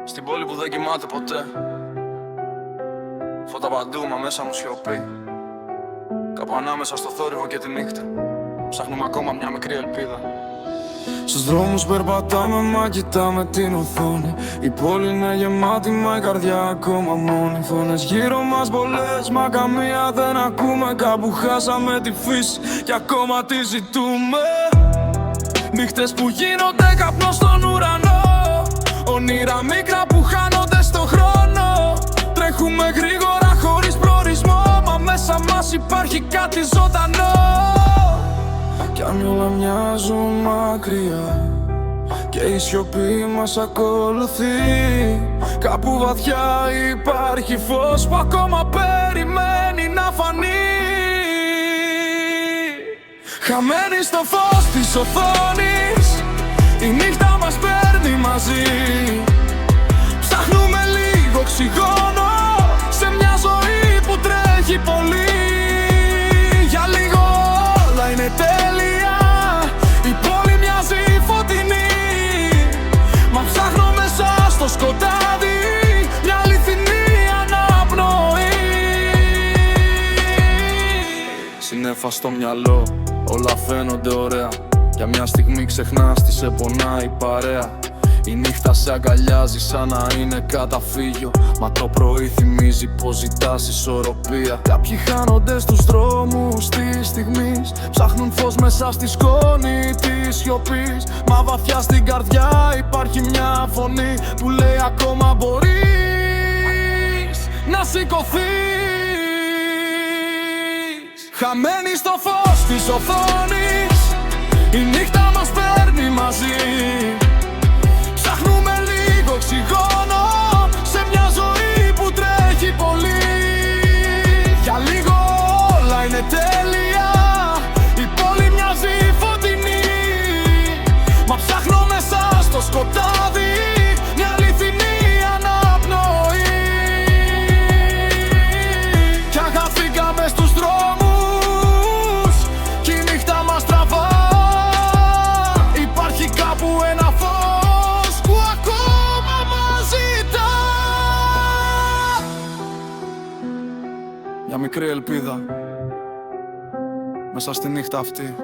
Στην πόλη που δεν κοιμάται ποτέ, φώτα παντού, μα μέσα μου σιωπή. Κάπου ανάμεσα στο θόρυβο και τη νύχτα ψάχνουμε ακόμα μια μικρή ελπίδα. Στους δρόμους περπατάμε, μα κοιτάμε την οθόνη. Η πόλη είναι γεμάτη, μα η καρδιά ακόμα μόνη. Φωνές γύρω μας πολλές, μα καμία δεν ακούμε. Κάπου χάσαμε τη φύση και ακόμα τη ζητούμε. Νύχτες που γίνονται καπνός στον ουρανό, όνειρα μικρά που χάνονται στον χρόνο. Τρέχουμε γρήγορα χωρίς προορισμό, μα μέσα μας υπάρχει κάτι ζωντανό. Κι αν όλα μοιάζουν μακριά και η σιωπή μας ακολουθεί, κάπου βαθιά υπάρχει φως που ακόμα περιμένει να φανεί. Χαμένοι στο φως της οθόνης, η νύχτα μας παίρνει μαζί. Ψάχνουμε λίγο οξυγόνο σε μια ζωή που τρέχει πολύ. Για λίγο όλα είναι τέλεια, η πόλη μοιάζει φωτεινή, μα ψάχνω μέσα στο σκοτάδι μια αληθινή αναπνοή. Συννέφα στο μυαλό, όλα φαίνονται ωραία. Για μια στιγμή ξεχνάς τι σε πονάει η παρέα. Η νύχτα σε αγκαλιάζει σαν να είναι καταφύγιο, μα το πρωί θυμίζει πως ζητάς ισορροπία. Κάποιοι χάνονται στους δρόμους της στιγμής, ψάχνουν φως μέσα στη σκόνη της σιωπής. Μα βαθιά στην καρδιά υπάρχει μια φωνή που λέει ακόμα μπορείς να σηκωθείς. Χαμένοι στο φως της οθόνης, η νύχτα μας παίρνει μαζί. Ψάχνουμε λίγο οξυγόνο σε μια ζωή που τρέχει πολύ. Για λίγο όλα είναι τέλεια, η πόλη μοιάζει φωτεινή, μα ψάχνω μέσα στο σκοτάδι μια αληθινή αναπνοή. Κι αγαθήκαμε στους δρόμους κι η νύχτα μας τραβά. Υπάρχει κάπου ένα φως που ακόμα μας ζητά. Μια μικρή ελπίδα μέσα στη νύχτα αυτή.